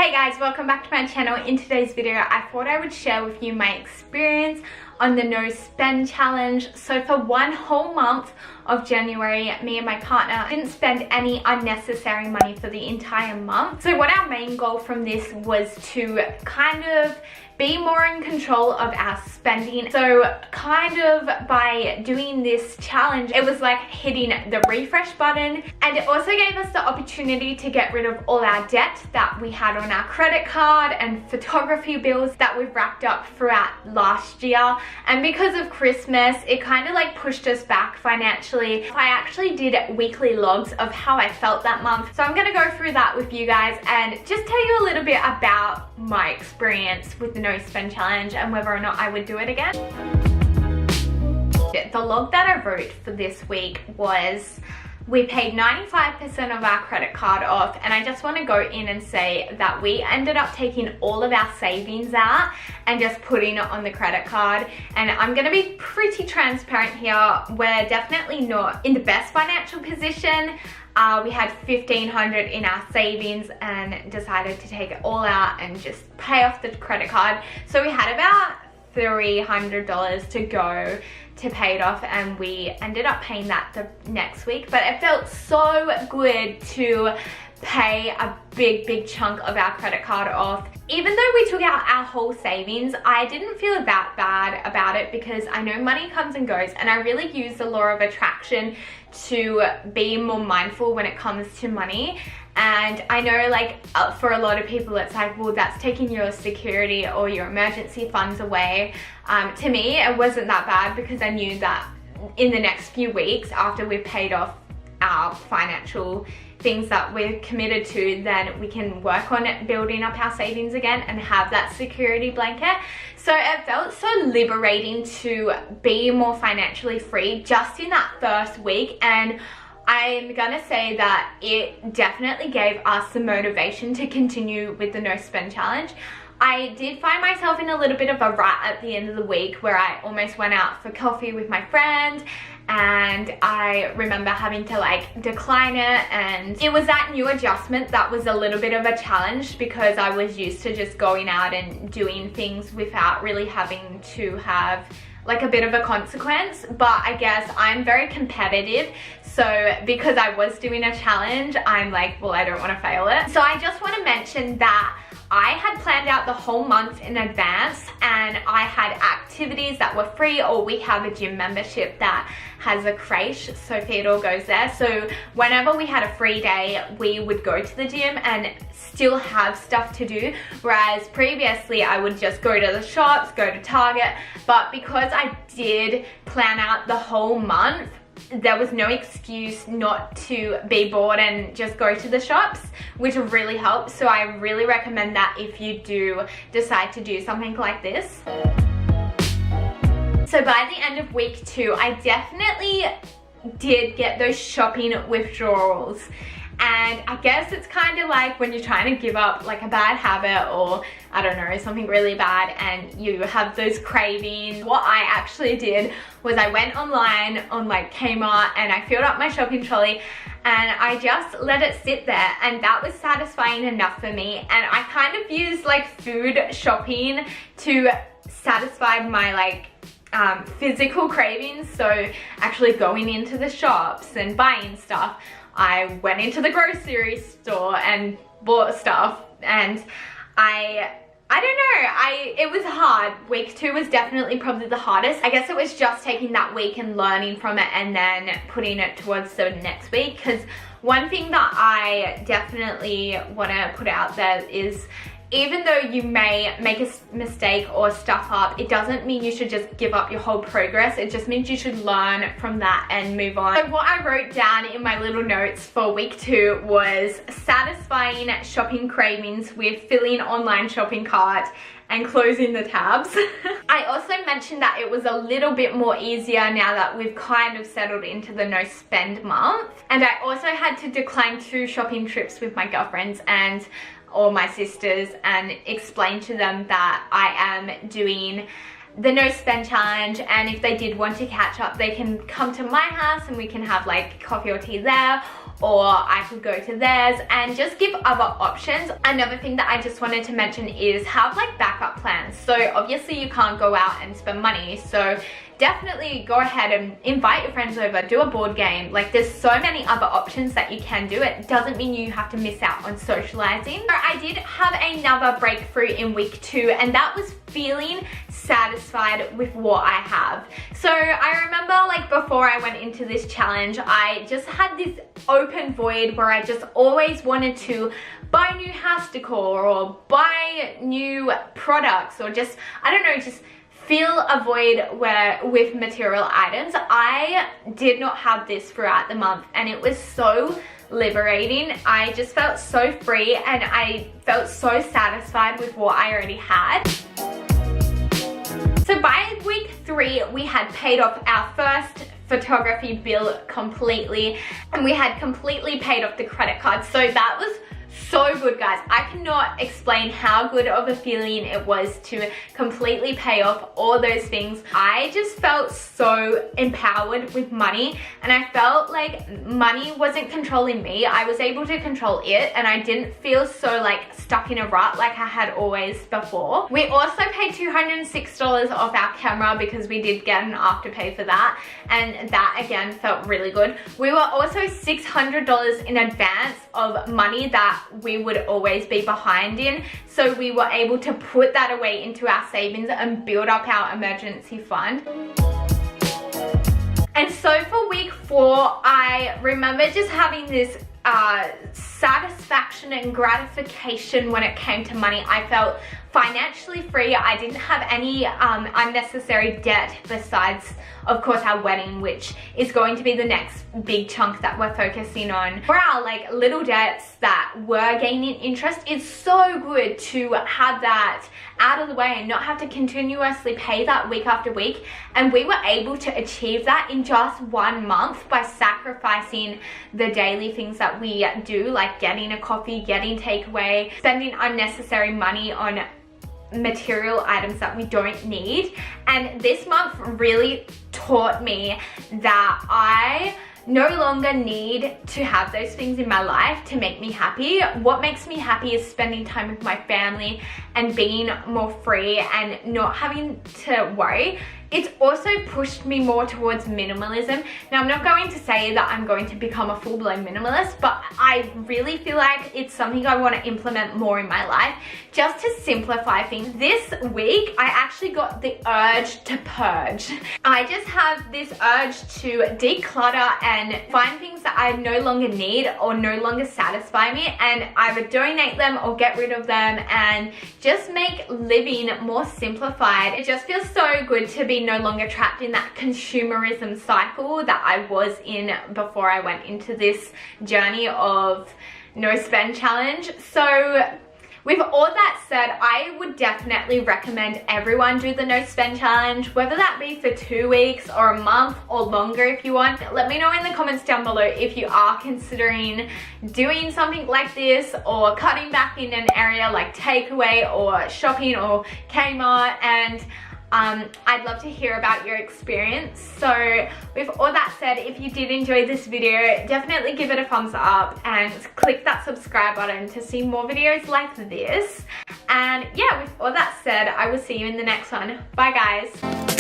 Hey guys, welcome back to my channel. In today's video, I thought I would share with you my experience on the no spend challenge. So for one whole month of January, me and my partner didn't spend any unnecessary money for the entire month. So what our main goal from this was to kind of be more in control of our spending. So kind of by doing this challenge, it was like hitting the refresh button, and it also gave us the opportunity to get rid of all our debt that we had on our credit card and photography bills that we've racked up throughout last year. And because of Christmas, it kind of like pushed us back financially. I actually did weekly logs of how I felt that month, so I'm gonna go through that with you guys and just tell you a little bit about my experience with the no spend challenge and whether or not I would do it again. The log that I wrote for this week was we paid 95% of our credit card off, and I just want to go in and say that we ended up taking all of our savings out and just putting it on the credit card. And I'm going to be pretty transparent here. We're definitely not in the best financial position. We had $1,500 in our savings and decided to take it all out and just pay off the credit card. So we had about $300 to go to pay it off, and we ended up paying that the next week. But it felt so good to pay a big chunk of our credit card off. Even though we took out our whole savings, I didn't feel that bad about it because I know money comes and goes, and I really use the law of attraction to be more mindful when it comes to money. And I know, like, for a lot of people it's like, well, that's taking your security or your emergency funds away. To me, it wasn't that bad because I knew that in the next few weeks after we've paid off our financial things that we're committed to, then we can work on building up our savings again and have that security blanket. So it felt so liberating to be more financially free just in that first week. And I'm gonna say that it definitely gave us the motivation to continue with the no spend challenge. I did find myself in a little bit of a rut at the end of the week where I almost went out for coffee with my friend, and I remember having to like decline it, and it was that new adjustment that was a little bit of a challenge because I was used to just going out and doing things without really having to have like a bit of a consequence. But I guess I'm very competitive, so because I was doing a challenge, I'm like, well, I don't want to fail it. So I just want to mention that I had planned out the whole month in advance, and I had activities that were free, or we have a gym membership that has a crèche, Sophie it all goes there. So whenever we had a free day, we would go to the gym and still have stuff to do, whereas previously I would just go to the shops, go to Target. But because I did plan out the whole month, there was no excuse not to be bored and just go to the shops, which really helps. So I really recommend that if you do decide to do something like this. So by the end of week 2, I definitely did get those shopping withdrawals. And I guess it's kind of like when you're trying to give up like a bad habit, or I don't know, something really bad, and you have those cravings. What I actually did was I went online on like Kmart and I filled up my shopping trolley, and I just let it sit there, and that was satisfying enough for me. And I kind of used like food shopping to satisfy my like physical cravings. So actually going into the shops and buying stuff, I went into the grocery store and bought stuff, and I don't know, it was hard. Week 2 was definitely probably the hardest. I guess it was just taking that week and learning from it and then putting it towards the next week. Because one thing that I definitely want to put out there is, even though you may make a mistake or stuff up, it doesn't mean you should just give up your whole progress. It just means you should learn from that and move on. So what I wrote down in my little notes for week 2 was satisfying shopping cravings with filling online shopping cart and closing the tabs. I also mentioned that it was a little bit more easier now that we've kind of settled into the no spend month. And I also had to decline 2 shopping trips with my girlfriends and or my sisters, and explain to them that I am doing the no spend challenge, and if they did want to catch up, they can come to my house and we can have like coffee or tea there, or I could go to theirs and just give other options. Another thing that I just wanted to mention is have like backup plans. So obviously you can't go out and spend money, so definitely go ahead and invite your friends over, do a board game. Like there's so many other options that you can do. It doesn't mean you have to miss out on socializing. So I did have another breakthrough in week 2, and that was feeling satisfied with what I have. So I remember like before I went into this challenge, I just had this open void where I just always wanted to buy new house decor or buy new products, or just, I don't know, just fill a void with material items. I did not have this throughout the month, and it was so liberating. I just felt so free, and I felt so satisfied with what I already had. So by week 3, we had paid off our first photography bill completely, and we had completely paid off the credit card. So that was so good, guys. I cannot explain how good of a feeling it was to completely pay off all those things. I just felt so empowered with money, and I felt like money wasn't controlling me. I was able to control it, and I didn't feel so like stuck in a rut like I had always before. We also paid $206 off our camera because we did get an afterpay for that, and that again felt really good. We were also $600 in advance of money that we would always be behind in, so we were able to put that away into our savings and build up our emergency fund. And so for week 4, I remember just having this satisfaction and gratification when it came to money. I felt financially free. I didn't have any unnecessary debt besides, of course, our wedding, which is going to be the next big chunk that we're focusing on. For our like little debts that were gaining interest, it's so good to have that out of the way and not have to continuously pay that week after week. And we were able to achieve that in just 1 month by sacrificing the daily things that we do, like getting a coffee, getting takeaway, spending unnecessary money on material items that we don't need. And this month really taught me that I no longer need to have those things in my life to make me happy. What makes me happy is spending time with my family and being more free and not having to worry. It's also pushed me more towards minimalism. Now, I'm not going to say that I'm going to become a full-blown minimalist, but I really feel like it's something I want to implement more in my life, just to simplify things. This week, I actually got the urge to purge. I just have this urge to declutter and find things that I no longer need or no longer satisfy me, and either donate them or get rid of them and just make living more simplified. It just feels so good to be no longer trapped in that consumerism cycle that I was in before I went into this journey of no spend challenge. So with all that said, I would definitely recommend everyone do the no spend challenge, whether that be for 2 weeks or a month or longer if you want. Let me know in the comments down below if you are considering doing something like this or cutting back in an area like takeaway or shopping or Kmart, and I'd love to hear about your experience. So with all that said, if you did enjoy this video, definitely give it a thumbs up and click that subscribe button to see more videos like this. And yeah, with all that said, I will see you in the next one. Bye guys.